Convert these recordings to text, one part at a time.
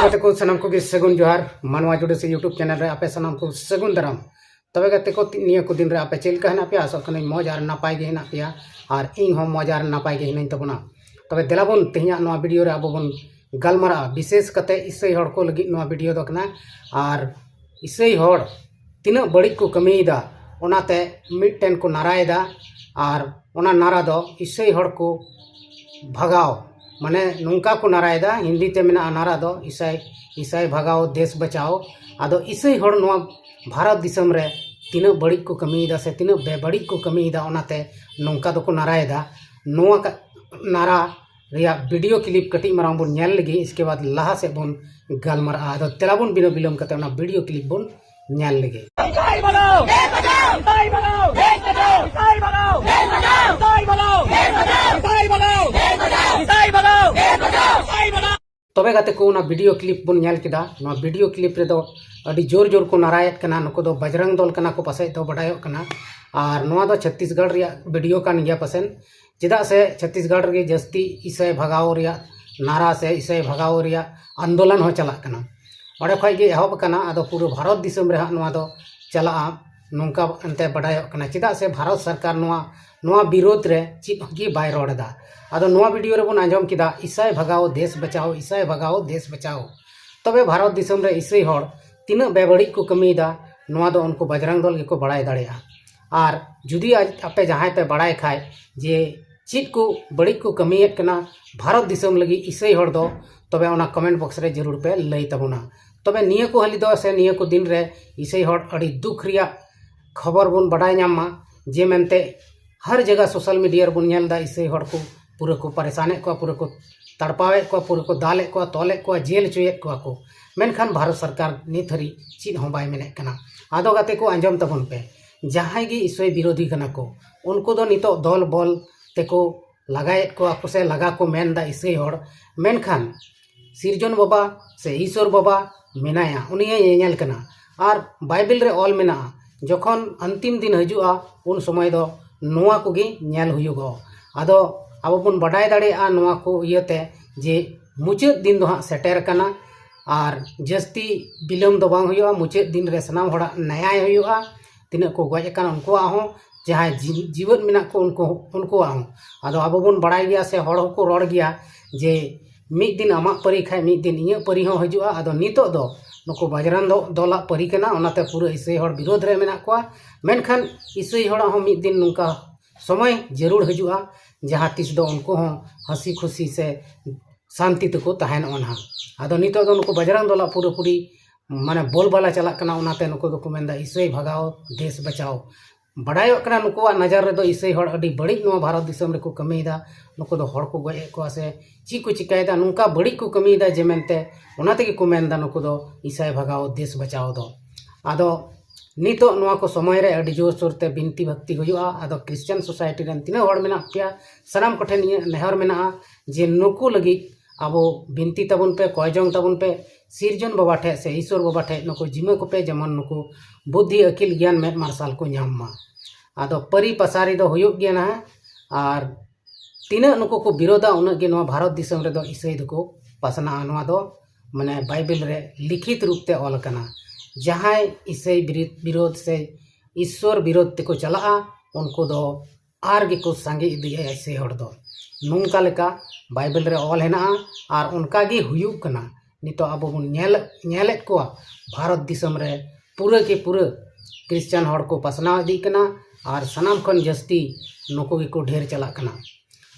गते को सनम को सगुन जोहार मानवा जुड़े से यूट्यूब चैनल रे आपे सनम को सगुन दाराम तबे गते को निया को दिन रे आपे चेल का हना पे आसो कने मौज आर नापाय गे हना पे आर इन हो मौज आर नापाय गे हना तबना तबे देलाबन तेहिया नवा वीडियो रे आबो बन गलमरा विशेष कते इसई हड़ को लगी नवा वीडियो दो कना आर इसई हड़ तिना बड़ी को कमीदा ओनाते मिटटेन को नारायदा आर ओना नारा दो इसई हड़ को भगाओ माने नौका को नारायदा हिंदी ते मेना नारा दो ईसाई भगाओ देश बचाओ आदो ईसाई हड़ नवा भारत दिसम रे तीना बड़ी को कमीदा से तीना बेबड़ी को कमीदा ओनाते नौका दो को नारायदा नोआ का नारा रिया वीडियो क्लिप कटी मारांग बोन नेल लगी इसके बाद लाहा से बोन गलमरा आदो तेलाबोन बिनो बिलम कते ओना वीडियो क्लिप बोन नेल लगी ईसाई भगाओ देश बचाओ ईसाई भगाओ देश बचाओ ईसाई भगाओ देश बचाओ ईसाई भगाओ देश बचाओ ईसाई भगाओ देश बचाओ ईसाई भगाओ देश बचाओ ईसाई भगाओ तबे गाते को ना वीडियो क्लिप बोन नेल किदा ना वीडियो क्लिप रे दो अडी जोर जोर को नारायत कना नको दो बजरंग दल कना को पासे दो बडायो कना आर नोआ दो छत्तीसगढ़ रिया वीडियो कान गया पसन चेदा से छत्तीसगढ़ रे जस्ती ईसाई भगाओ रिया नारा से ईसाई भगाओ रिया आंदोलन हो चला कना ओडे खय गे एहब कना आदो पूरा भारत दिसम रे नोआ दो चला नोंका अंते बडायो कना चेदा से भारत सरकार नोआ विरोध रे चित गी बाय रोडदा आदो नोआ वीडियो रे बोन आंजम किदा ईसाई भगाओ देश बचाओ तबे भारत दिसम रे ईसाई हड़ तीना बेबड़ी को कमीदा नोआ दो उनको बजरंग दल को बड़ाय दाड़िया आर जुदी आपे जहां पे बड़ाय खाय जे चित को बड़ी को कमीयत कना भारत दिसम लगी ईसाई हड़ दो तबे ओना कमेंट बॉक्स रे जरूर पे लई तबना तबे निया को हली दो से निया को दिन रे ईसाई हड़ अड़ी दुख रिया खबर बोन बड़ाय नामा जे मेनते हर जगह सोशल मीडिया रे बोन नेलदा ईसाई हड़ को पूरा को परेशाने को पूरा को तड़पावे को पूरा को दाले को तोले को जेल चुयेत को मेनखान भारत सरकार नित हरी चीज हो बाय मेने कना आदो गाते को आंजम तबन पे जहां गी ईसाई विरोधी कना को उनको दो नितो दल बल तेको लगायत को आपको से लगा को मेनदा ईसाई हड़ मेनखान सिरजन बाबा से ईश्वर बाबा मेनाया उनिया नेल कना आर बाइबल रे ऑल मेना जखन अंतिम दिन हजुआ उन समय दो नोआ को गी नेल हुयुगो आदो अब बन बडाय दाड़ेया नोआ को इयते जे मुचाद दिन दो हाँ सेटर कना आर जस्ती बिलम दो बांग हुयुआ मुचाद दिन रे सनाम हड़ा न्याय हुयुआ तिना को गज कना उनको हो जहां जीवन मेना को उनको हो आदो अब बन बडाय गया से हड़ को रोड गया जे मिद दिन आमा परी खाय मिद दिन इया परी हो हजुआ आदो नितो दो नुको बजरंग दल परी कना ओनाते पूरा ईसाई हड़ विरोध रे मेना को मेनखान ईसाई हड़ हो मिद दिन नुका समय जरूर हजुआ जहाँ तीस दो उनको हो हंसी खुशी से शांति तको तहन ओना आदो नितो दो नुको बजरंग दल पूरा पूरी माने बोल बाला चला कना ओनाते नुको दो को मेनदा ईसाई भगाओ देश बचाओ बडायो कना नुको नजर रे दो ईसाई हड़ अडी बड़ी नो भारत दिसम रे को कमीदा नुको दो हड़ को गए को से ची को चिकायदा नुका बड़ी को कमीदा जे मेनते ओनाते की को मेनदा नुको दो ईसाई भगाओ देश बचाओ दो आदो नितो नोआ को समय रे अडी जोर सोरते बिनती भक्ति हुआ आदो क्रिश्चियन सोसाइटी रेन तीना हड़ मेना पिया सनाम कोठे निया नेहर मेना जे नुको लगी आबो बिनती तबन पे कयजोंग तबन पे सिरजन बाबा ठे से ईश्वर बाबा ठे नुको जिमा को पे जमन नुको बुद्धि अकिल ज्ञान में मार्शल को नामा आदो परी पसारी दो हुयुग गया ना आर तीना नुको को विरोधा उना गे नोआ भारत दिसम रे दो ईसाई दको पासना नोआ दो माने बाइबल रे लिखित रूप ते ऑल कना जहां ईसाई विरोध से ईश्वर विरोध ते को चला उनको दो आर गे को संगे इदिया ईसाई हड़ दो नोंका लेका बाइबल रे ऑल हेना आर उनका गे हुयुग कना नितो अब बन नेलेत को भारत दिसम रे पूरा के पूरा क्रिश्चियन हड़ को पसना दी कना आर सनाम खन जस्ती नुको को ढेर चला कना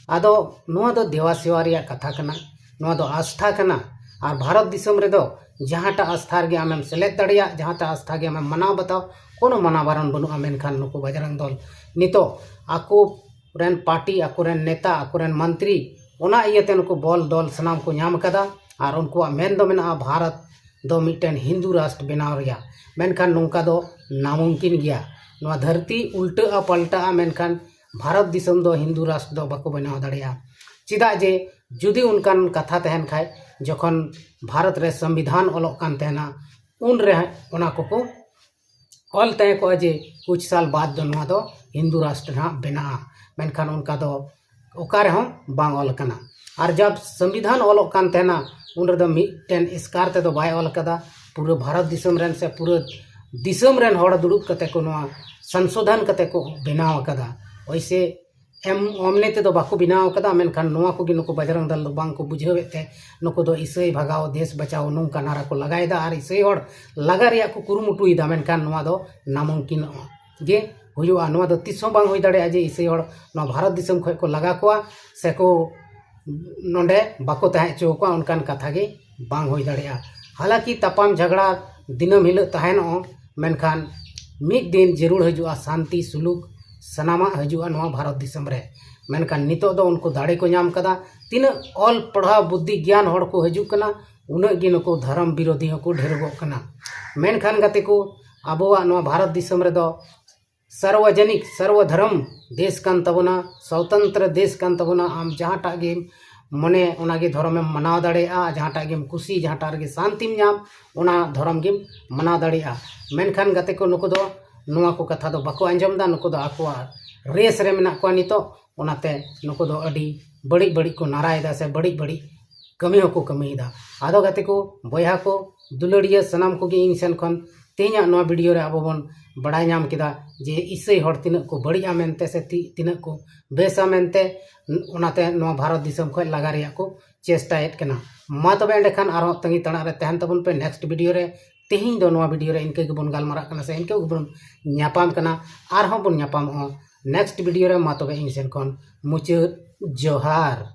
आदो नोआ दो देवा सेवा रिया कथा कना नोआ दो आस्था कना आर भारत दिसम रे दो जहाँटा आस्था गे आमेम सेलेद दाड़िया जहाँटा आस्था गे आमेम मनाव बताओ कोनो मना बारन बनुआ मेनखान नुको बजरंग दल नितो आको रेन पार्टी आको रेन नेता आको रेन मंत्री ओना इयते नुको बल दल सनाम को नाम कदा आर उनको मेन दो मेना भारत दो मिटन हिंदू राष्ट्र बनाव रिया मेनखान नोंका दो नामुमकिन गया नोआ धरती उल्टा पलटा मेनखान भारत दिसम दो हिंदू राष्ट्र दो बाको बनाव दाड़िया चिदा जे जुदी उनकान कथा तहन खाय जखन भारत रे संविधान ऑलोक कान तहना उन रे ओना को ऑल तय को जे कुछ साल बाद दो नोआ दो हिंदू राष्ट्र ना बना मेनखान उनका दो ओका रेहों बांग ऑल कना और जब संविधान ऑलोग कान तहना उन रेदो मिदटेन स्कार तेदो बाय ऑल कदा पूरे भारत दिसम रेन से पूरे दिसम रेन हड़ दुड़ुब कते को नोआ संशोधन कते को बनाव कदा वैसे ओमने तेदो बाको बनाव कदा मेनखान नोआ को नुको बजरंग दल दो बांग को बुझावेते नुको दो इसाई भगाओ देश बचाओ नोंका नारा को लगायदा और इसाई हड़ लगा रिया को कुरुमुटुइदा मेनखान नोआ दो नामुमकिन जे हुआ नोआ दो तिसों बांग होई दाड़े जे इसाई हड़ नोआ भारत दिसम खय को लगा कोआ से को नोंडे बाको तहे चो को उनकान कथा गे बांग होई दाड़ेया हालांकि तपाम झगड़ा दिनम हिल तहनो मेनखान मिद दिन जरूर हजुआ शांति सुलूक सनामा हजुआ नोआ भारत दिसम रे मेनखान नितो दो उनको दाड़े को नाम कदा तीन ऑल पढ़ा बुद्धि ज्ञान हड़ को हजु कना उन्हें गे नुको धर्म विरोधी को ढेरगो कना मेनखान गाते को आबोआ नोआ भारत दिसम रे दो सार्वजनिक सर्वधर्म देश कान तबना स्वतंत्र देश कान तबना आम जहाँटा गे मने ओनागे धर्म में मनाव दाड़ेया जहाँटा गेम खुशी जहाँटा रे शांतिम नाम ओना धर्म गेम मनाव दाड़ेया मेनखान गाते को नुको दो नोआ को कथा दो बाको आंजम दा नुको दो आकोआ रेस रे मेना को नितो ओनाते नुको दो अडी बड़ी बड़ी को नारायदा से बड़ी बड़ी कमी होको कमीदा आदो गाते को बया को दुलड़िया सनाम को गे इन सेन खन तेना नोआ वीडियो रे आबो बन बड़ाई नाम किदा जे इसाई हड़ तिना को बढ़िया मेनते से तिना को बेसा मेनते ओनाते नोआ भारत दिसम खय लगा रिया को चेष्टायेत कना मा तबे एंडेखान आरो तंगी तणा रे तहन तबन पे नेक्स्ट वीडियो रे तेहिं दो नोआ वीडियो रे इनके गेबन गालमारा कना से इनके गेबन न्यापाम कना आर हूँ बन न्यापाम नेक्स्ट वीडियो रे मा तबे इन सेन खन मुचाद जोहार।